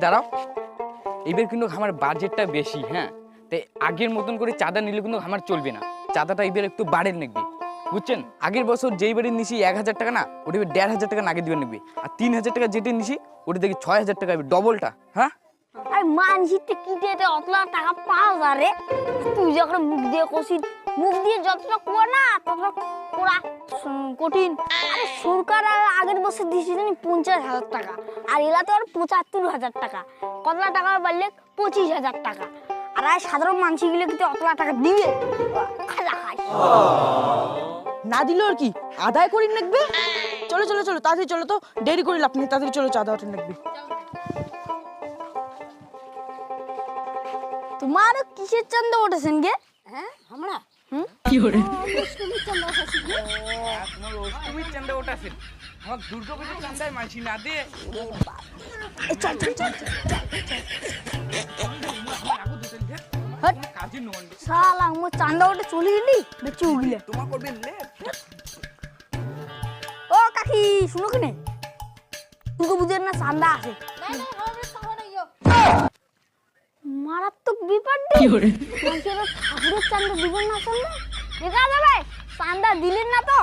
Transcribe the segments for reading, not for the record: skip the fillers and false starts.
দাঁড়াও, এবার কিন্তু আমার বাজেটটা বেশি, হ্যাঁ, তাই আগের মতন করে চাঁদা নিলে কিন্তু আমার চলবে না। চাঁদাটা এবার একটু বাড়ের নেবে, বুঝছেন? আগের বছর যেই বাড়ি নিছি 1,000 টাকা না, ওটা 1,500 টাকা নাগে দিবেন নেবে, আর 3,000 টাকা যেটা নিছি ওটা দেখি 6,000 টাকা ডবলটা। হ্যাঁ, আরে মানসিতে কি দিয়ে অতলা টাকা পাওয়া যায় রে? তুই যখন মুখ দিয়ে কষি, মুখ দিয়ে যতটা কোয়া না ততটা কোরা কঠিন। আরে সরকার আগের বছর দিয়েছিল 50,000 টাকা, আর এলাতে আর 75,000 টাকা। কতলা টাকা বাড়লে 25,000 টাকা। আর সাধারণ মানুষগুলো কিন্তু অতলা টাকা দিবে খালা খাই না দিল আর কি আদায় করি লাগবে। চলো চলো চলো তাড়াতাড়ি চলো, তো দেরি করি লাভ নেই, তাড়াতাড়ি চলো, চাঁদা ওঠেন লাগবে। তোমার কিসের চান্দা উঠেছেন গে? হ্যাঁ আমরা কি করে অষ্টমীর চাঁদা উঠাছি। তোমার অষ্টমীর চাঁদা উঠাছেন, আমার দুর্গাপূজার চাঁদায় মানছি না দে। চল চল চল কাজে নন শালা আমার চান্দা উঠে চলে গেলি বেঁচে উগলে। তোমার করবেন লে। ও কাকি শুনো কিনে, তুই বুঝেন না চান্দা আছে। মারাত্মক বিপদ মানুষের ঠাকুরের চান্দা দিবেন না চান্দা দেখা যাবে। চান্দা দিলেন না তো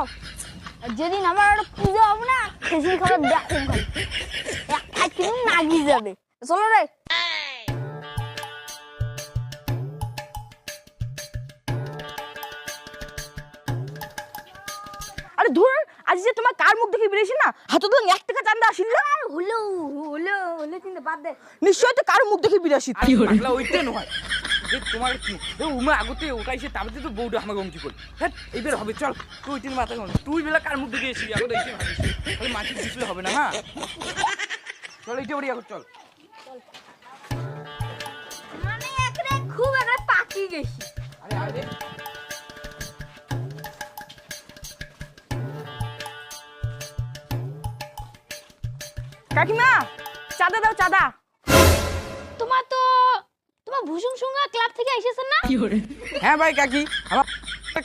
যেদিন আমার একটা পুজো হবে না সেদিন খাবার দেখুন খালি একটা কিনে নাগি যাবে। চলো রে। আরে ধুর, আজ যে তোমার কার মুখ দেখে বেরিয়েছি না, হাতে তো 1 টাকা চান্দা আসিল না। হলো হলো হলো কিন্তু বাদ দে। নিশ্চয়ই তো কার মুখ দেখে বেরিয়েছি। কি হলো পাগলা ওইতে নয় যে তোমার কি এ উমা আগতে ওকাইছে, তারপরে তো বউটা আমাকে অঙ্কি করি। হ্যাঁ এইবার হবে, চল তুই তিন মাথা কোন তুই বেলা কার মুখ দেখে এসেছি আগতে এইটা ভাবিস তাহলে মাছি দিছলে হবে না। হ্যাঁ চল এইটা ওড়ি আগত চল। মানে একরে খুব একটা পাকি গেছি। আরে আরে কাকিমা চাঁদা দাও, চাঁদা। তোমার ভূষণ সঙ্গা ক্লাব থেকে এসেছেন না? হ্যাঁ ভাই কাকি, আমার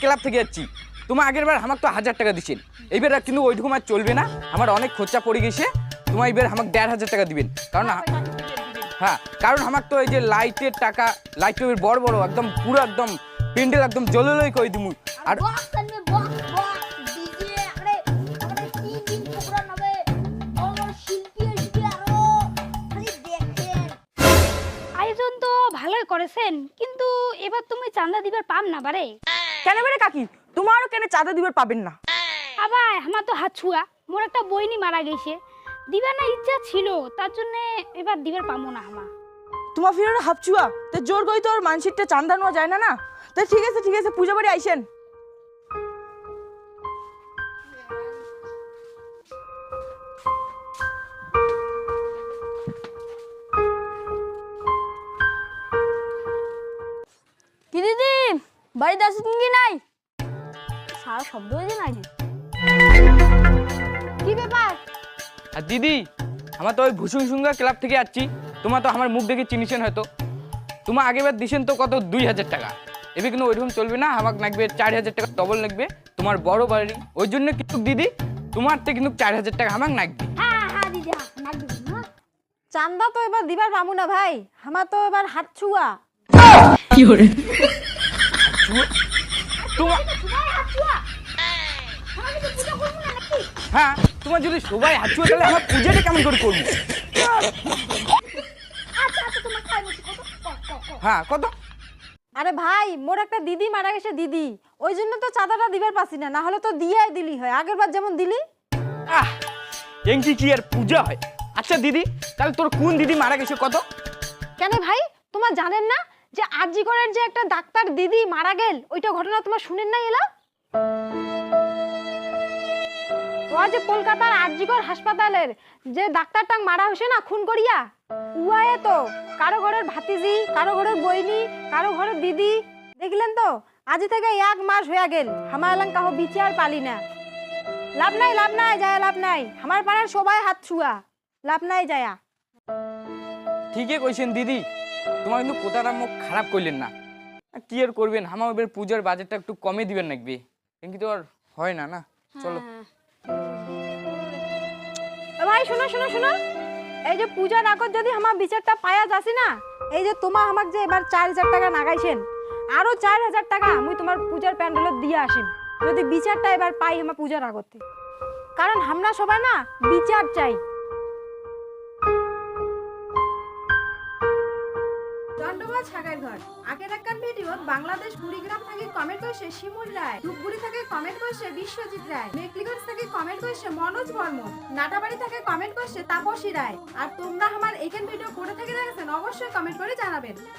ক্লাব থেকে যাচ্ছি। তোমার আগের বার আমাকে তো 1,000 টাকা দিছেন, এইবার কিন্তু ওইরকম আর চলবে না, আমার অনেক খরচা পড়ে গেছে। তোমার এইবার আমাকে 1,500 টাকা দিবেন, কারণ হ্যাঁ কারণ আমাকে তো এই যে লাইটের টাকা, লাইটের বড় বড় একদম পুরো একদম প্যান্ডেল একদম জ্বললেই কই দিমু। আর বক্স আনবে বক্স বক্স ডিজে আরে আমাদের 3 দিন প্রোগ্রাম হবে। বড় শিল্পী আসবে আরো খালি দেখেন। আয়োজন তো ভালোই করেছেন, কিন্তু এবার তুমি চাঁদা দিবার পাম না বারে। কেন বেরে কাকি, তোমারও কেন চাঁদা দিবার পাবেন না? আবার আমার তো হাত ছুয়া, মোর একটা বইনি মারা গেছে, দিবার না ইচ্ছা ছিল, তার জন্য এবার দিবার পামো না আমা। তোমার ফিরে হাফচুয়া তো জোর কই তোর মানসিকটা চান্দা নেওয়া যায় না না। তাই ঠিক আছে পূজা বাড়ি আইসেন। কি দিদি বাড়িতে আছেন কি নাই? সারা শব্দ হয়েছে নাই যে। কি ব্যাপার? আর দিদি আমার তো ওই ভূষণ সুঙ্গা ক্লাব থেকে যাচ্ছি, তোমার তো আমার মুখ দেখে চিনিছেন হয়তো। তোমার আগেবার দিছেন তো কত 2,000 টাকা, এবার কিন্তু ওইরকম চলবে না, আমাকে লাগবে 4,000 টাকা ডবল লাগবে। তোমার বড় বাড়ি ওই জন্য কিন্তু দিদি তোমার থেকে কিন্তু 4,000 টাকা আমাকে লাগবে। হ্যাঁ হ্যাঁ দিদি নাক দিবি না। চান্দা তো এবার দিবার পামু না ভাই, আমার তো এবার হাত ছুয়া। কি করে তোমার সবাই হাত ছুয়া। আমাকে তো পূজা করব না নাকি? হ্যাঁ তোমার যদি সবাই হাত ছুঁয়ে তাহলে আমার পূজাটা কেমন করে করবো? আচ্ছা আচ্ছা তোমার খাই বলছি কত হ্যাঁ কত? আরে ভাই মোর একটা দিদি মারা গেছে, দিদি, ওই জন্য তো চাঁদাটা দিবার পাসি না, না হলে তো দিয়াই দিলি হয়, আগের বার যেমন দিলি। আহ এমকি কি আর পূজা হয়? আচ্ছা দিদি তাহলে তোর কোন দিদি মারা গেছে কত? কেন ভাই তোমার জানেন না যে আরজিকরের যে একটা ডাক্তার দিদি মারা গেল, ওইটা ঘটনা তোমার শুনেন না? এলা ও যে কলকাতার আরজিকর হাসপাতালের যে ডাক্তারটা মারা হয়েছে না খুন করিয়া, উয়ায়ে তো কারো ঘরের ভাতিজি, কারো ঘরের বইনি, কারো ঘরের দিদি। দেখলেন তো আজ থেকে 1 মাস হয়ে গেল, আমার এলাকা কাহো বিচার পালি না। লাভ নাই যায় লাভ নাই, আমার পাড়ার সবাই হাত ছুয়া, লাভ নাই যায়া। ঠিকই কইছেন দিদি, তোমার কিন্তু কোথাটা মুখ খারাপ করলেন না। কি আর করবেন, আমার এবার পূজার বাজেটটা একটু কমে দিবেন নাকি, কিন্তু আর হয় না না। চলো ভাই শোনো শোনো শোনো, এই যে পূজার আগত যদি আমার বিচারটা পায়া যাসি না, এই যে তোমা আমাকে যে এবার 4000 টাকা নাগাইছেন, আরো 4000 টাকা মুই তোমার পূজার প্যান্ডেলত দিয়ে আসিম যদি বিচারটা এবার পাই আমার পূজার আগতে। কারণ আমরা সবাই না বিচার চাই। দণ্ডবাজ ছাগাইর ঘর আগের একখান ভিডিওত বাংলাদেশ কুড়িগ্রাম থেকে কমেন্ট করছে শিমুল রায়, ধূপগুড়ি থেকে কমেন্ট করছে বিশ্বজিৎ রায়, মেকলিগঞ্জ থেকে কমেন্ট করছে মনোজ বর্মন, নাটাবাড়ি থেকে কমেন্ট করছে তাপসী রায়। আর তোমরা আমার এইখান ভিডিও করে থেকে দেখেছেন অবশ্যই কমেন্ট করে জানাবেন।